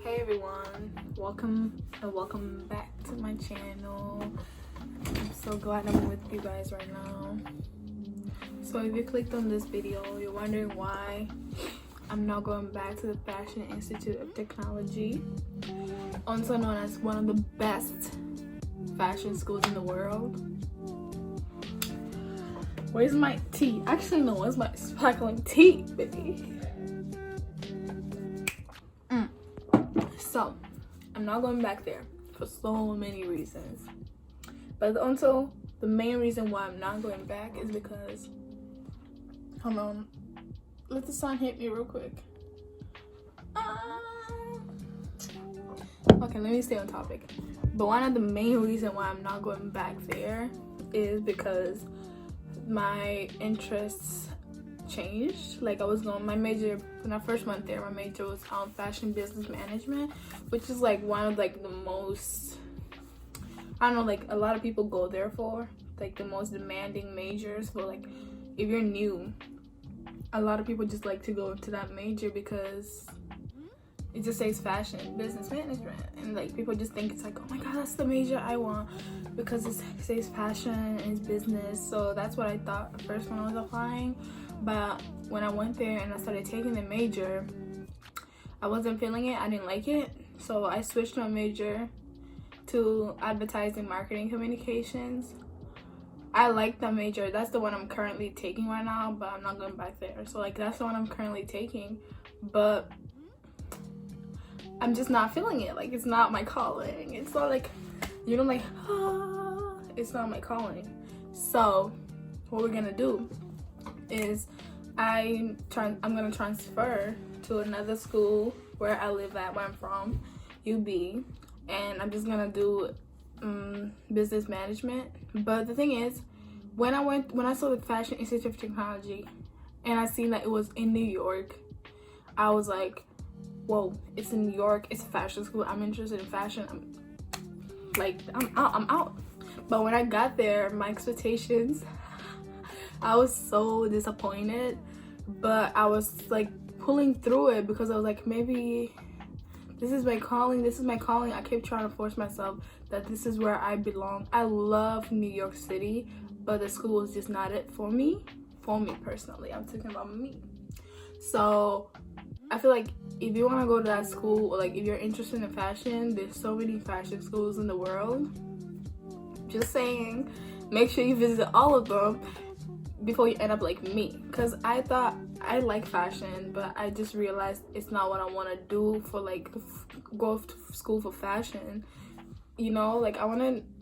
Hey everyone, welcome back to my channel. I'm so glad I'm with you guys right now. So if you clicked on this video, you're wondering why I'm not going back to the Fashion Institute of Technology, also known as one of the best fashion schools in the world. Where's my tea? Actually no, where's my sparkling tea, baby? So I'm not going back there for so many reasons, but also the main reason why I'm not going back is because, hold on, let the sun hit me real quick. Okay, let me stay on topic. But one of the main reasons why I'm not going back there is because my interests changed. Like, my major when I first went there, my major was fashion business management, which is like one of like the most, I don't know, like a lot of people go there for like the most demanding majors. But like if you're new, a lot of people just like to go into that major because it just says fashion business management, and like people just think it's like, oh my god, that's the major I want because it says fashion and it's business. So that's what I thought at first when I was applying. But when I went there and I started taking the major, I wasn't feeling it. I didn't like it, so I switched my major to advertising, marketing, communications. I like that major. That's the one I'm currently taking right now, but I'm not going back there. So like that's the one I'm currently taking, but I'm just not feeling it. Like, it's not my calling. It's not like, you know, like, it's not my calling. So what we're gonna do is I'm gonna transfer to another school where I live at, where I'm from, UB, and I'm just gonna do business management. But the thing is, when I saw the Fashion Institute of Technology and I seen that it was in New York, I was like, whoa, it's in New York, it's a fashion school, I'm interested in fashion, I'm out. But when I got there, my expectations, I was so disappointed, but I was like pulling through it because I was like, maybe this is my calling. I kept trying to force myself that this is where I belong. I love New York City, but the school was just not it for me personally. I'm talking about me. So I feel like if you want to go to that school, or like if you're interested in fashion, there's so many fashion schools in the world. Just saying, make sure you visit all of them before you end up like me, because I thought I like fashion, but I just realized it's not what I want to do for like go to school for fashion. You know, like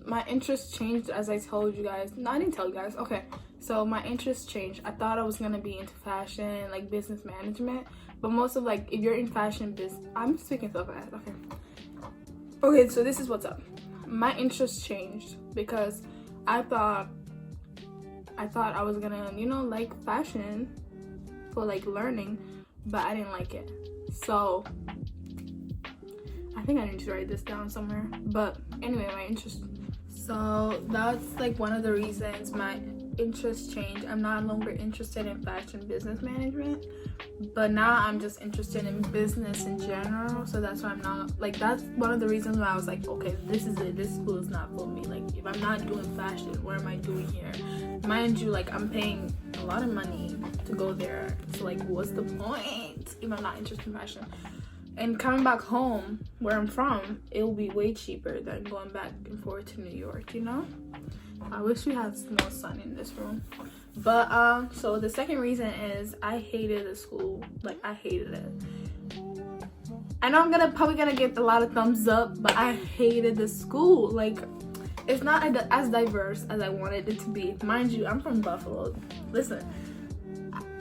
my interest changed, as I told you guys. No, I didn't tell you guys. Okay, so my interest changed. I thought I was gonna be into fashion, like business management, but most of like if you're in fashion business, I'm speaking so fast. Okay, so this is what's up. My interest changed because I thought I was gonna, you know, like fashion for like learning, but I didn't like it. So I think I need to write this down somewhere. But anyway, my interest. So that's like one of the reasons my interest changed. I'm no longer interested in fashion business management, but now I'm just interested in business in general. So that's why I'm not like, that's one of the reasons why I was like, okay, this is it, this school is not for me. Like, if I'm not doing fashion, what am I doing here? Mind you, like, I'm paying a lot of money to go there, so like what's the point if I'm not interested in fashion? And coming back home where I'm from, it will be way cheaper than going back and forth to New York, you know? I wish we had more sun in this room. But so the second reason is I hated the school. Like, I hated it. I know I'm probably gonna get a lot of thumbs up, but I hated the school. Like, it's not as diverse as I wanted it to be. Mind you, I'm from Buffalo. Listen,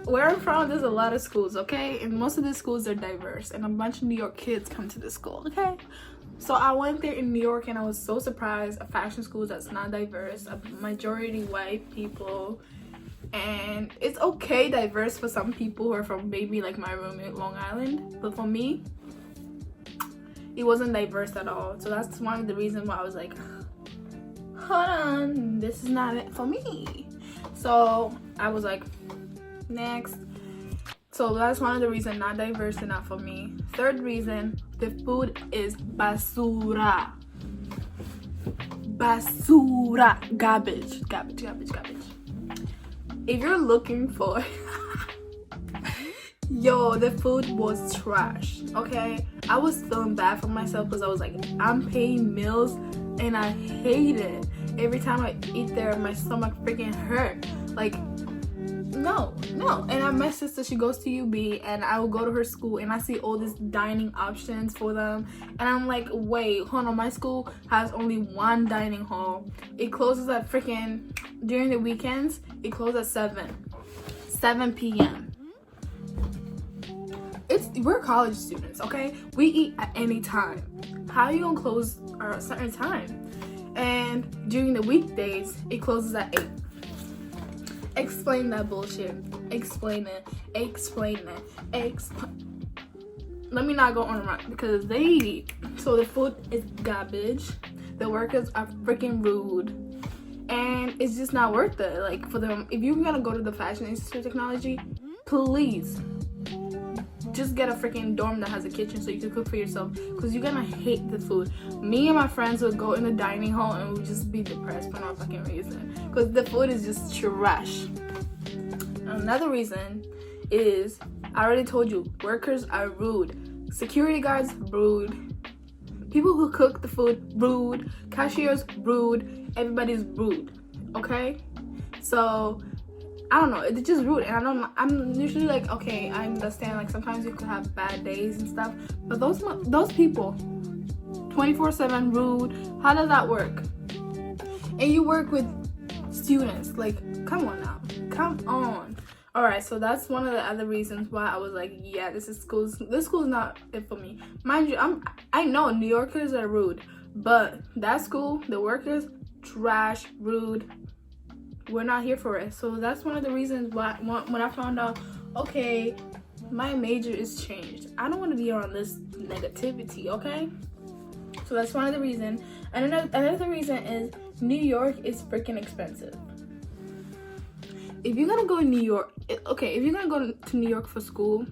where I'm from, there's a lot of schools, okay? And most of the schools are diverse, and a bunch of New York kids come to the school, okay? So I went there in New York and I was so surprised. A fashion school that's not diverse, a majority white people, and it's okay diverse for some people who are from maybe like my roommate Long Island, but for me, it wasn't diverse at all. So that's one of the reasons why I was like, hold on, this is not it for me. So I was like, next. So that's one of the reasons, not diverse enough for me. Third reason, the food is basura. Basura. Garbage. If you're looking for yo, the food was trash, okay? I was feeling bad for myself because I was like, I'm paying meals and I hate it. Every time I eat there, my stomach freaking hurt. Like, no. And my sister, she goes to UB, and I will go to her school and I see all these dining options for them, and I'm like, wait, hold on, my school has only one dining hall. It closes at freaking, during the weekends, it closes at 7 p.m. We're college students, okay? We eat at any time. How are you gonna close at a certain time? And during the weekdays, it closes at 8. Explain that bullshit. Explain it. Let me not go on and on because so the food is garbage. The workers are freaking rude. And it's just not worth it. Like, for them, if you're gonna go to the Fashion Institute of Technology, please just get a freaking dorm that has a kitchen so you can cook for yourself, because you're gonna hate the food. Me and my friends would go in the dining hall and we'd just be depressed for no fucking reason because the food is just trash. Another reason is, I already told you, workers are rude. Security guards, rude. People who cook the food, rude. Cashiers, rude. Everybody's rude, okay? So I don't know, it's just rude. And I'm usually like, okay, I understand, like, sometimes you could have bad days and stuff, but those people 24/7 rude, how does that work? And you work with students, like, come on. All right, so that's one of the other reasons why I was like, yeah, this school's not it for me. Mind you, I know New Yorkers are rude, but that school, the workers, trash, rude. We're not here for it. So that's one of the reasons why when I found out, okay, my major is changed, I don't want to be around this negativity, okay? So that's one of the reasons. And another reason is New York is freaking expensive. If you're gonna go to New York, if you're gonna go to New York for school,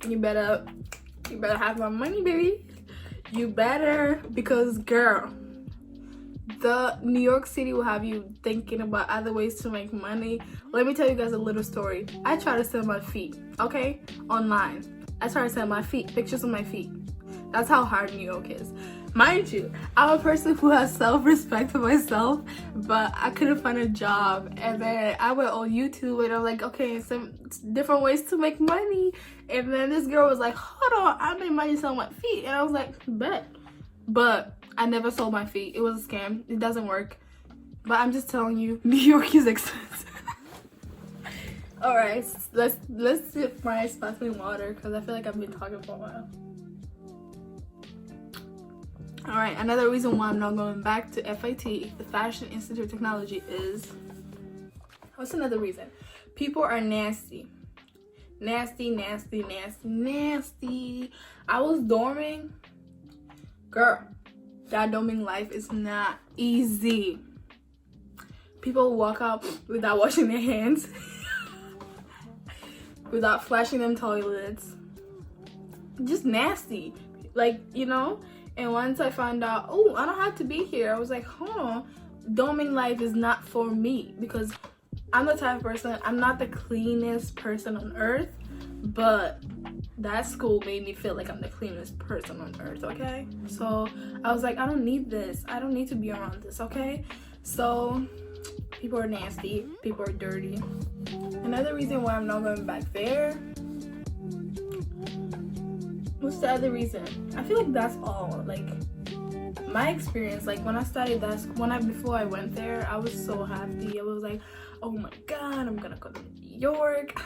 you better have my money, baby. You better, because girl, the New York City will have you thinking about other ways to make money. Let me tell you guys a little story. I try to sell my feet, okay, online. I try to sell my feet, pictures of my feet. That's how hard New York is. Mind you, I'm a person who has self-respect for myself, but I couldn't find a job. And then I went on YouTube and I'm like, okay, some different ways to make money. And then this girl was like, hold on, I made money selling my feet. And I was like, bet. But I never sold my feet. It was a scam. It doesn't work. But I'm just telling you, New York is expensive. All right, let's sip my sparkling water because I feel like I've been talking for a while. All right, another reason why I'm not going back to FIT, the Fashion Institute of Technology, is, what's another reason? People are nasty. Nasty. I was dorming. Girl, that dorming life is not easy. People walk out without washing their hands, without flashing them toilets. Just nasty. Like, you know? And once I found out, oh, I don't have to be here, I was like, dorming life is not for me, because I'm the type of person, I'm not the cleanest person on earth, but that school made me feel like I'm the cleanest person on earth, okay? So I was like, I don't need this. I don't need to be around this, okay? So people are nasty, people are dirty. Another reason why I'm not going back there, what's the other reason? I feel like that's all. Like, my experience, like when I started before I went there, I was so happy. I was like, oh my god, I'm gonna go to New York.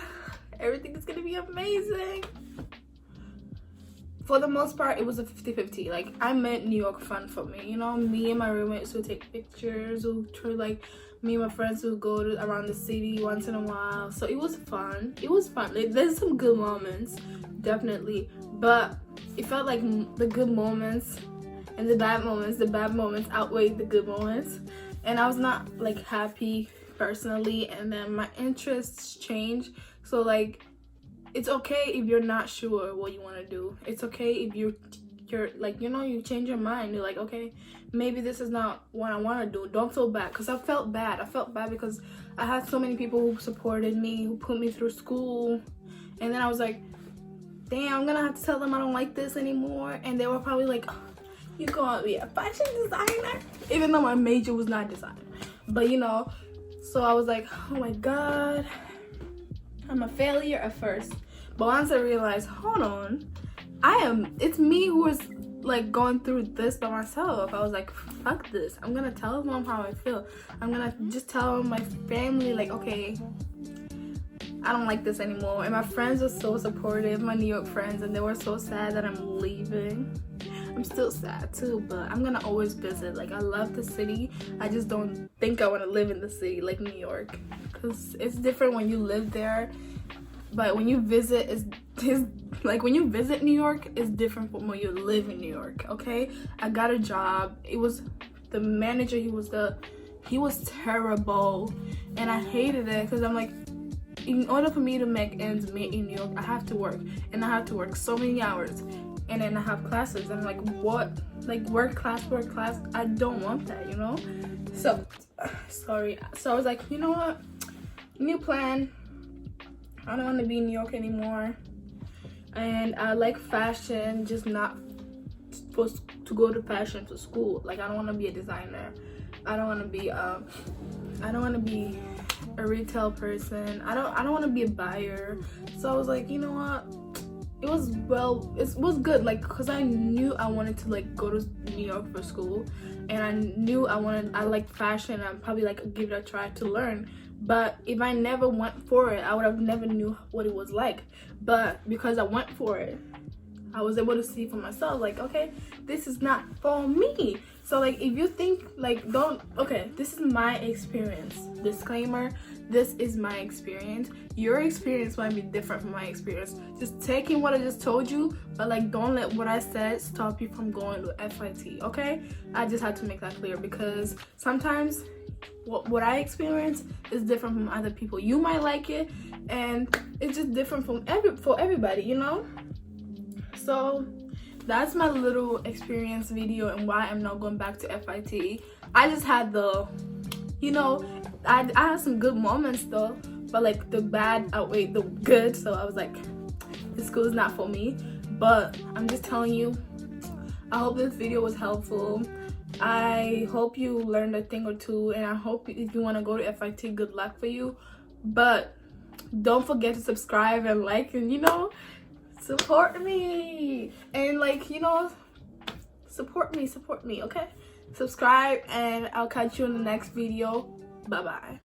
Everything is gonna be amazing. For the most part, it was a 50-50. Like, I made New York fun for me. You know, me and my roommates would take pictures, me and my friends would go around the city once in a while. So it was fun. Like, there's some good moments, definitely. But it felt like the good moments and the bad moments outweighed the good moments. And I was not, like, happy personally. And then my interests changed So like, it's okay if you're not sure what you want to do. It's okay if you're like, you know, you change your mind. You're like, okay, maybe this is not what I want to do. Don't feel bad, because I felt bad because I had so many people who supported me, who put me through school, and then I was like, damn, I'm gonna have to tell them I don't like this anymore. And they were probably like, oh, you gonna be a fashion designer, even though my major was not design. But you know, so I was like, oh my god, I'm a failure at first. But once I realized, hold on, it's me who is like going through this by myself. I was like, fuck this, I'm gonna tell them how I feel. I'm gonna just tell my family, like, okay, I don't like this anymore. And my friends were so supportive, my New York friends, and they were so sad that I'm leaving. I'm still sad too, but I'm gonna always visit. Like, I love the city. I just don't think I want to live in the city like New York, because it's different when you live there. But when you visit, it's like, when you visit New York, it's different from when you live in New York. Okay, I got a job. It was the manager. He was terrible, and I hated it, because I'm like, in order for me to make ends meet in New York, I have to work, and I have to work so many hours, and then I have classes. I'm like, what? Like, work class. I don't want that, you know? So, sorry. So I was like, you know what? New plan. I don't want to be in New York anymore. And I like fashion, just not supposed to go to fashion to school. Like, I don't want to be a designer. I don't want to be a retail person. I don't want to be a buyer. So I was like, you know what? It was good, like, because I knew I wanted to like go to New York for school, and I knew I like fashion. I'd probably like give it a try to learn. But if I never went for it, I would have never knew what it was like. But because I went for it, I was able to see for myself, like, okay, this is not for me. So like, if you think like, this is my experience. Disclaimer, this is my experience. Your experience might be different from my experience. Just taking what I just told you, but like, don't let what I said stop you from going to FIT, okay? I just had to make that clear, because sometimes what I experience is different from other people. You might like it, and it's just different for everybody, you know? So that's my little experience video and why I'm not going back to FIT. I just had you know, I had some good moments though, but like, the bad outweighed the good. So I was like, this school is not for me. But I'm just telling you, I hope this video was helpful. I hope you learned a thing or two, and I hope if you want to go to FIT, good luck for you. But don't forget to subscribe and like, and you know, support me, and like, you know, support me, okay? Subscribe, and I'll catch you in the next video. Bye bye.